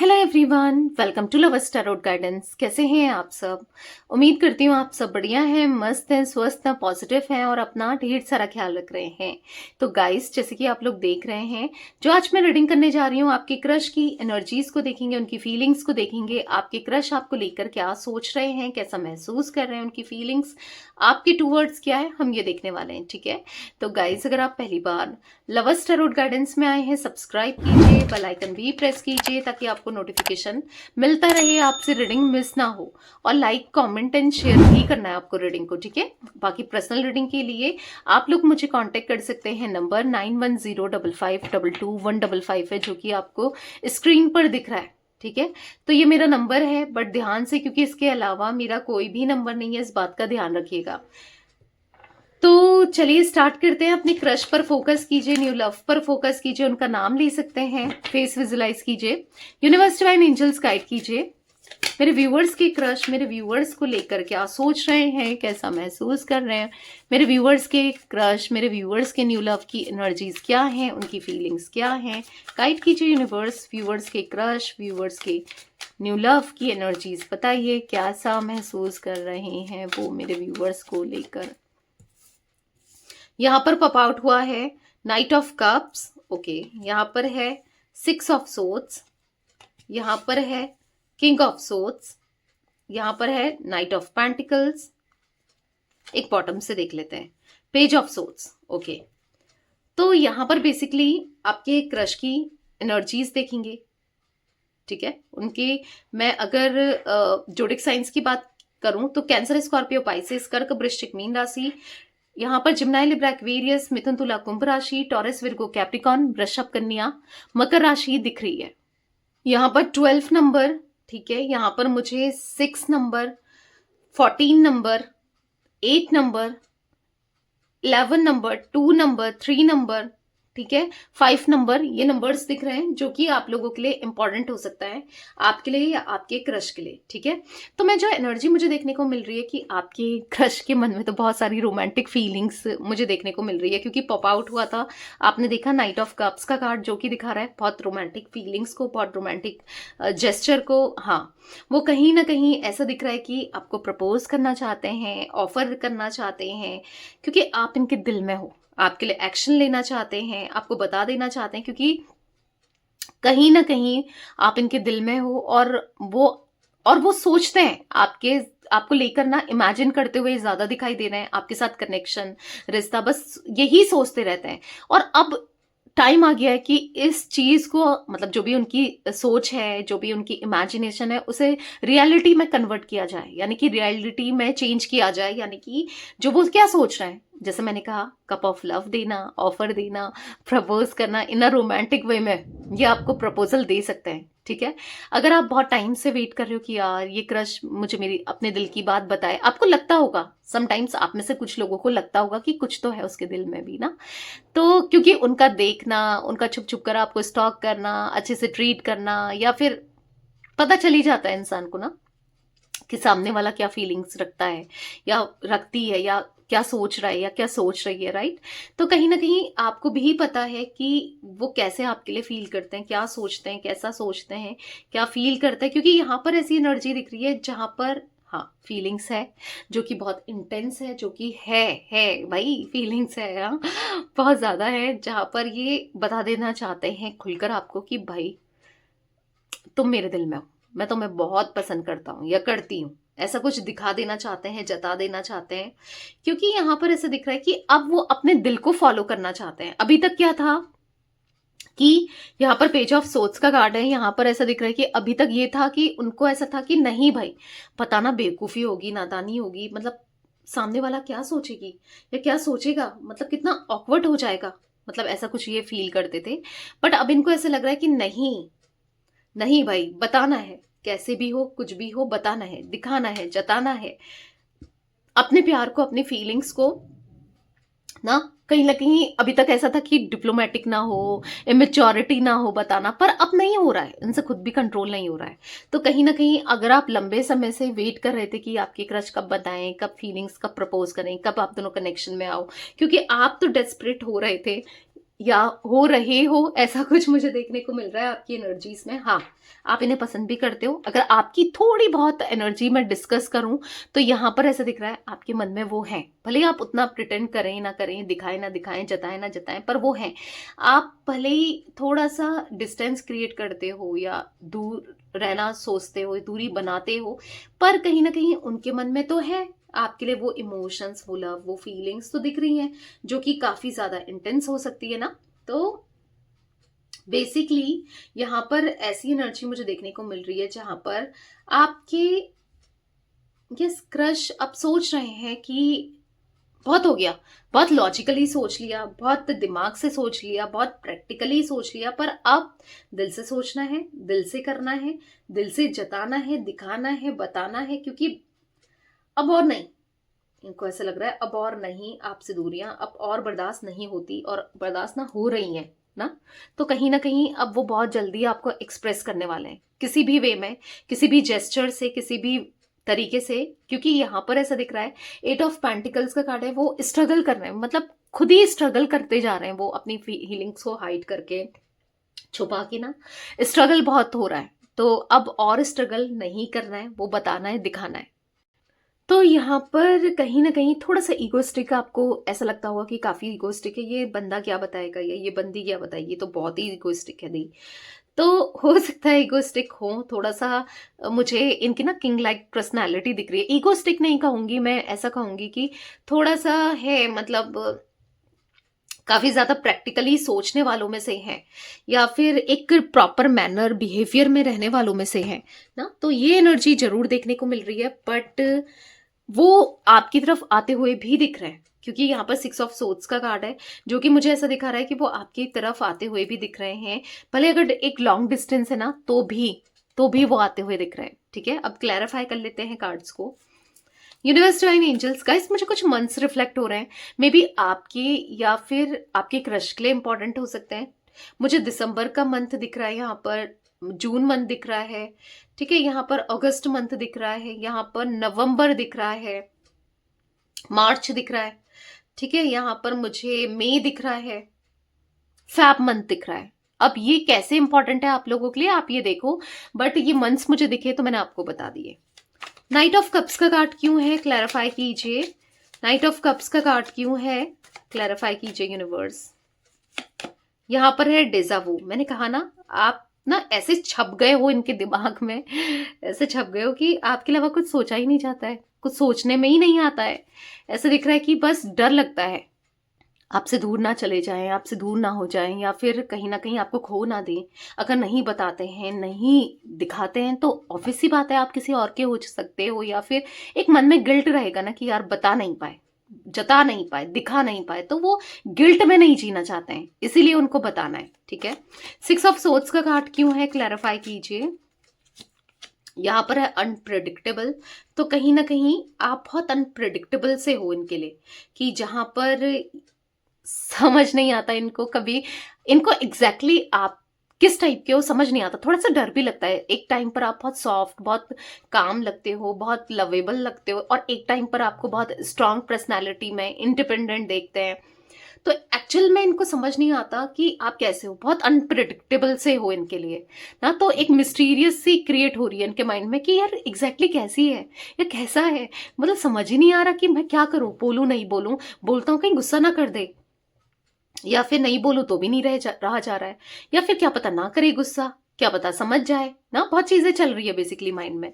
Hello everyone, welcome to lovers tarot guidance. कैसे हैं आप सब? उम्मीद करती हूँ आप सब बढ़िया हैं, मस्त हैं, स्वस्थ हैं, पॉजिटिव हैं और अपना ढेर सारा ख्याल रख रहे हैं। तो गाइस, जैसे कि आप लोग देख रहे हैं, जो आज मैं रीडिंग करने जा रही हूँ, आपके क्रश की एनर्जीज को देखेंगे, उनकी फीलिंग्स को देखेंगे। आपके क्रश आपको लेकर क्या सोच रहे हैं, कैसा महसूस कर रहे हैं, उनकी फीलिंग्स आपके टूवर्ड्स क्या है, हम ये देखने वाले हैं। ठीक है, तो गाइस, अगर आप पहली बार लवर्स टैरोट गाइडेंस में आए हैं, सब्सक्राइब कीजिए, बेल आइकन भी प्रेस कीजिए ताकि आपको नोटिफिकेशन मिलता रहे, आपसे रीडिंग मिस ना हो। और लाइक, कमेंट एंड शेयर भी करना है आपको रीडिंग को। ठीक है, बाकी पर्सनल रीडिंग के लिए आप लोग मुझे कांटेक्ट कर सकते हैं। नंबर 9105522155 है, जो कि आपको स्क्रीन पर दिख रहा है। ठीक है, तो ये मेरा नंबर है, बट ध्यान से, क्योंकि इसके अलावा मेरा कोई भी नंबर नहीं है, इस बात का ध्यान रखिएगा। तो चलिए स्टार्ट करते हैं। अपने क्रश पर फोकस कीजिए, न्यू लव पर फोकस कीजिए, उनका नाम ले सकते हैं, फेस विजुलाइज कीजिए, यूनिवर्स डिवाइन एंजल्स गाइड कीजिए। मेरे व्यूअर्स के क्रश मेरे व्यूअर्स को लेकर क्या सोच रहे हैं, कैसा महसूस कर रहे हैं, मेरे व्यूअर्स के क्रश, मेरे व्यूअर्स के न्यू लव की एनर्जीज क्या हैं, उनकी फीलिंग्स क्या हैं, गाइड कीजिए यूनिवर्स। व्यूअर्स के क्रश, व्यूअर्स के न्यू लव की एनर्जीज बताइए, कैसा महसूस कर रहे हैं वो मेरे व्यूअर्स को लेकर। यहाँ पर पॉप आउट हुआ है नाइट ऑफ कप्स। ओके, यहाँ पर है 6 ऑफ सोर्ड्स, यहाँ पर है किंग ऑफ सोर्ड्स, यहाँ पर है नाइट ऑफ पेंटिकल्स। एक बॉटम से देख लेते हैं, पेज ऑफ सोर्ड्स। ओके, तो यहाँ पर बेसिकली आपके क्रश की एनर्जीज देखेंगे। ठीक है, उनके, मैं अगर जोडिक साइंस की बात करूं तो कैंसर, स्कॉर्पियो, पाइसेस, कर्क, वृश्चिक, मीन राशि। यहाँ पर जिम्नाई, लिब्रा, एक्वेरियस, मिथुन, तुला, कुंभ राशि, टॉरस, विर्गो, कैप्रिकॉन, वृषभ, कन्या, मकर राशि दिख रही है। यहाँ पर 12 नंबर, ठीक है, यहाँ पर मुझे 6 number, 14 number, 8 number, 11 number, 2 number, 3 number, ठीक है, 5 नंबर, ये नंबर्स दिख रहे हैं, जो कि आप लोगों के लिए इंपॉर्टेंट हो सकता है, आपके लिए या आपके क्रश के लिए। ठीक है, तो मैं जो एनर्जी मुझे देखने को मिल रही है कि आपके क्रश के मन में तो बहुत सारी रोमांटिक फीलिंग्स मुझे देखने को मिल रही है, क्योंकि पॉप आउट हुआ था, आपने देखा नाइट ऑफ कप्स का कार्ड, जो कि दिखा रहा है बहुत रोमांटिक फीलिंग्स को, बहुत रोमांटिक जेस्चर को। हाँ, वो कहीं ना कहीं ऐसा दिख रहा है कि आपको प्रपोज करना चाहते हैं, ऑफर करना चाहते हैं, क्योंकि आप इनके दिल में हो, आपके लिए एक्शन लेना चाहते हैं, आपको बता देना चाहते हैं, क्योंकि कहीं ना कहीं आप इनके दिल में हो। और वो सोचते हैं आपको लेकर ना, इमेजिन करते हुए ज्यादा दिखाई दे रहे हैं, आपके साथ कनेक्शन, रिश्ता, बस यही सोचते रहते हैं। और अब टाइम आ गया है कि इस चीज को, मतलब जो भी उनकी सोच है, जो भी उनकी इमेजिनेशन है, उसे रियलिटी में कन्वर्ट किया जाए, यानी कि रियलिटी में चेंज किया जाए। यानी कि जो वो क्या सोच रहे हैं, जैसे मैंने कहा, कप ऑफ लव देना, ऑफर देना, प्रपोज करना इन अ रोमांटिक वे में, ये आपको प्रपोजल दे सकते हैं। ठीक है, अगर आप बहुत टाइम से वेट कर रहे हो कि यार ये क्रश मुझे मेरी अपने दिल की बात बताए, आपको लगता होगा, समटाइम्स आप में से कुछ लोगों को लगता होगा कि कुछ तो है उसके दिल में भी ना। तो क्योंकि उनका देखना, उनका छुप छुप कर आपको स्टॉक करना, अच्छे से ट्रीट करना, या फिर पता चल ही जाता है इंसान को ना कि सामने वाला क्या फीलिंग्स रखता है या रखती है, या क्या सोच रहा है या क्या सोच रही है। राइट, तो कहीं ना कहीं आपको भी पता है कि वो कैसे आपके लिए फील करते हैं, क्या सोचते हैं, कैसा सोचते हैं, क्या फील करते हैं, क्योंकि यहाँ पर ऐसी एनर्जी दिख रही है जहां पर, हाँ, फीलिंग्स है, जो कि बहुत इंटेंस है, जो कि है भाई, फीलिंग्स है, हाँ, बहुत ज्यादा है, जहां पर ये बता देना चाहते हैं खुलकर आपको कि भाई तुम मेरे दिल में हो, मैं तुम्हें बहुत पसंद करता हूँ या करती हूँ, ऐसा कुछ दिखा देना चाहते हैं, जता देना चाहते हैं। क्योंकि यहाँ पर ऐसा दिख रहा है कि अब वो अपने दिल को फॉलो करना चाहते हैं। अभी तक क्या था कि यहाँ पर पेज ऑफ सोर्ड्स का कार्ड है, यहाँ पर ऐसा दिख रहा है कि अभी तक ये था कि उनको ऐसा था कि नहीं भाई, पता ना बेवकूफी होगी, नादानी होगी, मतलब सामने वाला क्या सोचेगी या क्या सोचेगा, मतलब कितना ऑकवर्ड हो जाएगा, मतलब ऐसा कुछ ये फील करते थे। बट अब इनको ऐसा लग रहा है कि नहीं, नहीं भाई, बताना है, कैसे भी हो, कुछ भी हो, बताना है, दिखाना है, जताना है अपने प्यार को, अपनी फीलिंग्स को ना। कहीं ना कहीं अभी तक ऐसा था कि डिप्लोमेटिक ना हो, इमेच्योरिटी ना हो बताना, पर अब नहीं हो रहा है, इनसे खुद भी कंट्रोल नहीं हो रहा है। तो कहीं ना कहीं अगर आप लंबे समय से वेट कर रहे थे कि आपके क्रश कब बताएं, कब फीलिंग्स, कब प्रपोज करें, कब आप दोनों कनेक्शन में आओ, क्योंकि आप तो डेस्परेट हो रहे थे, या हो रहे हो, ऐसा कुछ मुझे देखने को मिल रहा है आपकी एनर्जीज में। हाँ, आप इन्हें पसंद भी करते हो। अगर आपकी थोड़ी बहुत एनर्जी में डिस्कस करूं तो यहाँ पर ऐसा दिख रहा है आपके मन में वो है, भले ही आप उतना प्रिटेंड करें ना करें, दिखाएं ना दिखाएं, जताएं ना जताएं, पर वो है। आप भले ही थोड़ा सा डिस्टेंस क्रिएट करते हो या दूर रहना सोचते हो, दूरी बनाते हो, पर कहीं ना कहीं उनके मन में तो है आपके लिए वो इमोशंस, वो लव, वो फीलिंग्स तो दिख रही हैं, जो कि काफी ज्यादा इंटेंस हो सकती है ना। तो बेसिकली यहाँ पर ऐसी एनर्जी मुझे देखने को मिल रही है जहां पर आपके यस क्रश अब सोच रहे हैं कि बहुत हो गया, बहुत लॉजिकली सोच लिया, बहुत दिमाग से सोच लिया, बहुत प्रैक्टिकली सोच लिया, पर अब दिल से सोचना है, दिल से करना है, दिल से जताना है, दिखाना है, बताना है, क्योंकि अब और नहीं, इनको ऐसा लग रहा है अब और नहीं, आपसे दूरियां अब और बर्दाश्त नहीं होती और बर्दाश्त ना हो रही हैं ना। तो कहीं ना कहीं अब वो बहुत जल्दी आपको एक्सप्रेस करने वाले हैं किसी भी वे में, किसी भी जेस्चर से, किसी भी तरीके से, क्योंकि यहाँ पर ऐसा दिख रहा है 8 ऑफ पेंटिकल्स का कार्ड है, वो स्ट्रगल कर रहे हैं, मतलब खुद ही स्ट्रगल करते जा रहे हैं वो अपनी फीलिंग्स को हाइड करके, छुपा के ना। स्ट्रगल बहुत हो रहा है, तो अब और स्ट्रगल नहीं करना है, वो बताना है, दिखाना है। तो यहाँ पर कहीं ना कहीं थोड़ा सा ईगोस्टिक, आपको ऐसा लगता होगा कि काफी ईगोस्टिक है, ये बंदा क्या बताएगा या ये बंदी क्या बताएगी, तो बहुत ही ईगोस्टिक है दी। तो हो सकता है ईगोस्टिक हो थोड़ा सा। मुझे इनकी ना किंग लाइक पर्सनालिटी दिख रही है। ईगोस्टिक नहीं कहूंगी मैं, ऐसा कहूंगी कि थोड़ा सा है, मतलब काफी ज्यादा प्रैक्टिकली सोचने वालों में से हैं, या फिर एक प्रॉपर मैनर बिहेवियर में रहने वालों में से हैं ना। तो ये एनर्जी जरूर देखने को मिल रही है, बट वो आपकी तरफ आते हुए भी दिख रहे हैं, क्योंकि यहाँ पर 6 ऑफ सोर्ड्स का कार्ड है, जो कि मुझे ऐसा दिखा रहा है कि वो आपकी तरफ आते हुए भी दिख रहे हैं। भले अगर एक लॉन्ग डिस्टेंस है ना, तो भी वो आते हुए दिख रहे हैं। ठीक है, अब क्लैरिफाई कर लेते हैं कार्ड्स को। यूनिवर्स, डिवाइन एंजल्स, गाइस मुझे कुछ मंथ्स रिफ्लेक्ट हो रहे हैं, मे बी आपके या फिर आपके क्रश के लिए इंपॉर्टेंट हो सकते हैं। मुझे दिसंबर का मंथ दिख रहा है यहाँ पर, जून मंथ दिख रहा है, ठीक है, यहाँ पर अगस्त मंथ दिख रहा है, यहाँ पर नवंबर दिख रहा है, मार्च दिख रहा है, ठीक है, यहाँ पर मुझे मई दिख रहा है, फैब मंथ दिख रहा है। अब ये कैसे इंपॉर्टेंट है आप लोगों के लिए, आप ये देखो, बट ये मंथ्स मुझे दिखे तो मैंने आपको बता दिए। नाइट ऑफ कप्स का कार्ड क्यों है, क्लैरिफाई कीजिए। नाइट ऑफ कप्स का कार्ड क्यों है, क्लैरिफाई कीजिए यूनिवर्स। यहाँ पर है डेजावू। मैंने कहा ना, आप ना ऐसे छप गए हो इनके दिमाग में, ऐसे छप गए हो कि आपके अलावा कुछ सोचा ही नहीं जाता है, कुछ सोचने में ही नहीं आता है। ऐसे दिख रहा है कि बस डर लगता है आपसे दूर ना चले जाएं, आपसे दूर ना हो जाएं, या फिर कहीं ना कहीं आपको खो ना दें। अगर नहीं बताते हैं, नहीं दिखाते हैं, तो ऑब्वियस सी बात है आप किसी और के हो सकते हो, या फिर एक मन में गिल्ट रहेगा ना कि यार बता नहीं पाए, जता नहीं पाए, दिखा नहीं पाए, तो वो गिल्ट में नहीं जीना चाहते हैं, इसीलिए उनको बताना है। ठीक है, 6 ऑफ सोर्ड्स का कार्ड क्यों है, क्लैरिफाई कीजिए। यहाँ पर है अनप्रेडिक्टेबल। तो कहीं ना कहीं आप बहुत अनप्रेडिक्टेबल से हो इनके लिए, कि जहां पर समझ नहीं आता इनको कभी, इनको एग्जैक्टली आप किस टाइप के हो समझ नहीं आता, थोड़ा सा डर भी लगता है। एक टाइम पर आप बहुत सॉफ्ट, बहुत काम लगते हो, बहुत लवेबल लगते हो, और एक टाइम पर आपको बहुत स्ट्रांग पर्सनालिटी में इंडिपेंडेंट देखते हैं। तो एक्चुअल में इनको समझ नहीं आता कि आप कैसे हो, बहुत अनप्रिडिक्टेबल से हो इनके लिए ना। तो एक मिस्टीरियस सी क्रिएट हो रही है इनके माइंड में कि यार एग्जैक्टली कैसी है या कैसा है, मतलब समझ ही नहीं आ रहा कि मैं क्या करूं, बोलूं नहीं बोलूं, बोलता हूं कहीं गुस्सा ना कर दे, या फिर नहीं बोलूं तो भी नहीं रहा जा रहा है, या फिर क्या पता ना करे गुस्सा, क्या पता समझ जाए ना। बहुत चीजें चल रही है बेसिकली माइंड में।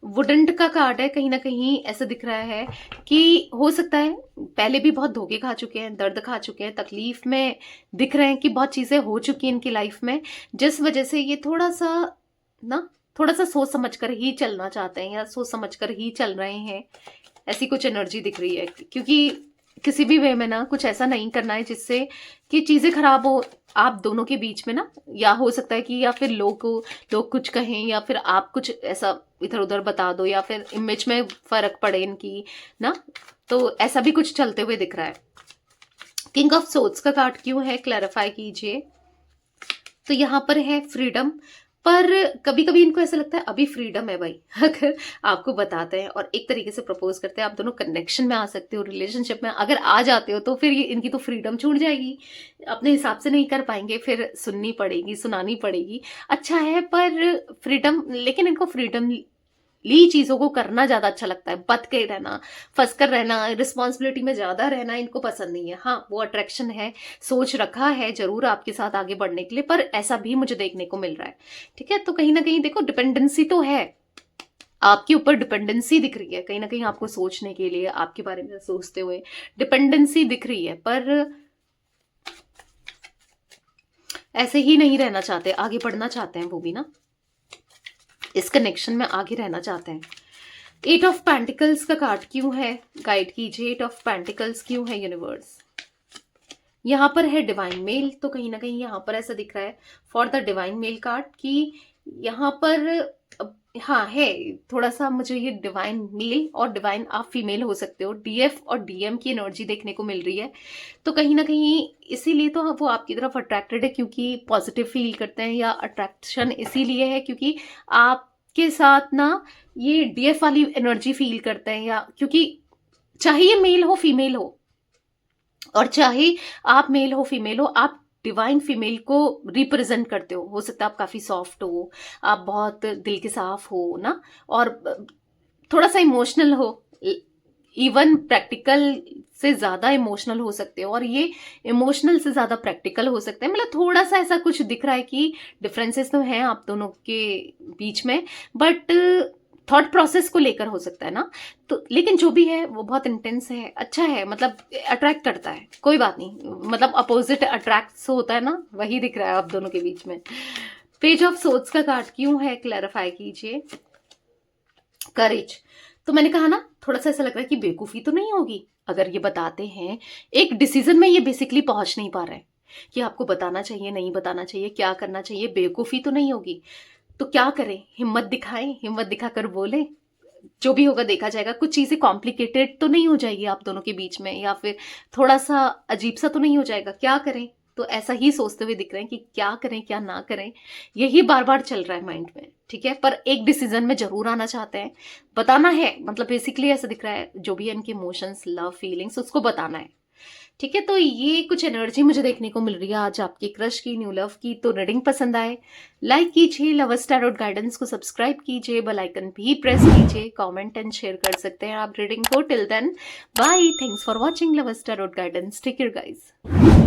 वुडेंट का कार्ड है, कहीं ना कहीं ऐसा दिख रहा है कि हो सकता है पहले भी बहुत धोखे खा चुके हैं, दर्द खा चुके हैं, तकलीफ में दिख रहे हैं, कि बहुत चीजें हो चुकी हैं इनकी लाइफ में, जिस वजह से ये थोड़ा सा ना, थोड़ा सा सोच समझ कर ही चलना चाहते हैं, या सोच समझ कर ही चल रहे हैं। ऐसी कुछ एनर्जी दिख रही है, क्योंकि किसी भी वे में ना कुछ ऐसा नहीं करना है जिससे कि चीजें खराब हो आप दोनों के बीच में ना। या हो सकता है कि या फिर लोग कुछ कहें, या फिर आप कुछ ऐसा इधर उधर बता दो, या फिर इमेज में फर्क पड़े इनकी ना। तो ऐसा भी कुछ चलते हुए दिख रहा है। किंग ऑफ सोर्ड्स का कार्ड क्यों है, क्लैरिफाई कीजिए। तो यहाँ पर है फ्रीडम। पर कभी कभी इनको ऐसा लगता है अभी फ्रीडम है भाई। अगर आपको बताते हैं और एक तरीके से प्रपोज करते हैं, आप दोनों कनेक्शन में आ सकते हो, रिलेशनशिप में अगर आ जाते हो, तो फिर ये इनकी तो फ्रीडम छूट जाएगी, अपने हिसाब से नहीं कर पाएंगे, फिर सुननी पड़ेगी, सुनानी पड़ेगी। अच्छा है, पर फ्रीडम, लेकिन इनको फ्रीडम ली चीजों को करना ज्यादा अच्छा लगता है। बत के रहना, फंस कर रहना, रिस्पॉन्सिबिलिटी में ज्यादा रहना इनको पसंद नहीं है। हाँ, वो अट्रैक्शन है, सोच रखा है जरूर आपके साथ आगे बढ़ने के लिए, पर ऐसा भी मुझे देखने को मिल रहा है। ठीक है, तो कहीं ना कहीं देखो, डिपेंडेंसी तो है, आपके ऊपर डिपेंडेंसी दिख रही है, कहीं ना कहीं आपको सोचने के लिए, आपके बारे में सोचते हुए डिपेंडेंसी दिख रही है, पर ऐसे ही नहीं रहना चाहते, आगे बढ़ना चाहते हैं वो भी ना, इस कनेक्शन में आगे रहना चाहते हैं। 8 ऑफ पेंटिकल्स का कार्ड क्यों है, गाइड कीजिए। 8 ऑफ पेंटिकल्स क्यों है यूनिवर्स। यहाँ पर है डिवाइन मेल, तो कहीं ना कहीं यहाँ पर ऐसा दिख रहा है for the divine male card कि यहाँ पर हाँ है थोड़ा सा मुझे ये डिवाइन मेल और डिवाइन आप फीमेल हो सकते हो, डीएफ और डीएम की एनर्जी देखने को मिल रही है। तो कहीं ना कहीं इसीलिए तो वो आपकी तरफ अट्रैक्टेड है, क्योंकि पॉजिटिव फील करते हैं, या अट्रैक्शन इसीलिए है क्योंकि आपके साथ ना ये डीएफ वाली एनर्जी फील करते हैं, या क्योंकि चाहे ये मेल हो फीमेल हो, और चाहे आप मेल हो फीमेल हो, आप डिवाइन फीमेल को रिप्रेजेंट करते हो सकता है आप काफी सॉफ्ट हो, आप बहुत दिल के साफ हो ना, और थोड़ा सा इमोशनल हो, इवन प्रैक्टिकल से ज्यादा इमोशनल हो सकते हो, और ये इमोशनल से ज्यादा प्रैक्टिकल हो सकते हैं। मतलब थोड़ा सा ऐसा कुछ दिख रहा है कि डिफरेंसेस तो हैं आप दोनों के बीच में, बट थॉट प्रोसेस को लेकर हो सकता है ना, तो लेकिन जो भी है वो बहुत इंटेंस है, अच्छा है, मतलब अट्रैक्ट करता है, कोई बात नहीं, मतलब अपोजिट अट्रैक्ट होता है ना, वही दिख रहा है आप दोनों के बीच में। पेज ऑफ सोर्ड्स का कार्ड क्यों है, क्लैरिफाई कीजिए। करेज, तो मैंने कहा ना, थोड़ा सा ऐसा लग रहा है कि बेवकूफी तो नहीं होगी अगर ये बताते हैं, एक डिसीजन में ये बेसिकली पहुंच नहीं पा रहे हैं कि आपको बताना चाहिए नहीं बताना चाहिए, क्या करना चाहिए, बेवकूफी तो नहीं होगी, तो क्या करें, हिम्मत दिखाएं, हिम्मत दिखाकर बोलें, जो भी होगा देखा जाएगा। कुछ चीजें कॉम्प्लिकेटेड तो नहीं हो जाएगी आप दोनों के बीच में, या फिर थोड़ा सा अजीब सा तो नहीं हो जाएगा, क्या करें, तो ऐसा ही सोचते हुए दिख रहे हैं कि क्या करें क्या ना करें, यही बार बार चल रहा है माइंड में। ठीक है, पर एक डिसीजन में जरूर आना चाहते हैं, बताना है, मतलब बेसिकली ऐसा दिख रहा है, जो भी है इनके इमोशंस, लव, फीलिंग्स, उसको बताना है। ठीक है, तो ये कुछ एनर्जी मुझे देखने को मिल रही है आज आपकी क्रश की, न्यू लव की। तो रीडिंग पसंद आए लाइक कीजिए, लवर्स टैरोट गाइडेंस को सब्सक्राइब कीजिए, बेल आइकन भी प्रेस कीजिए, कमेंट एंड शेयर कर सकते हैं आप रीडिंग को। Till then bye, thanks for watching lovers tarot guidance, take care guys.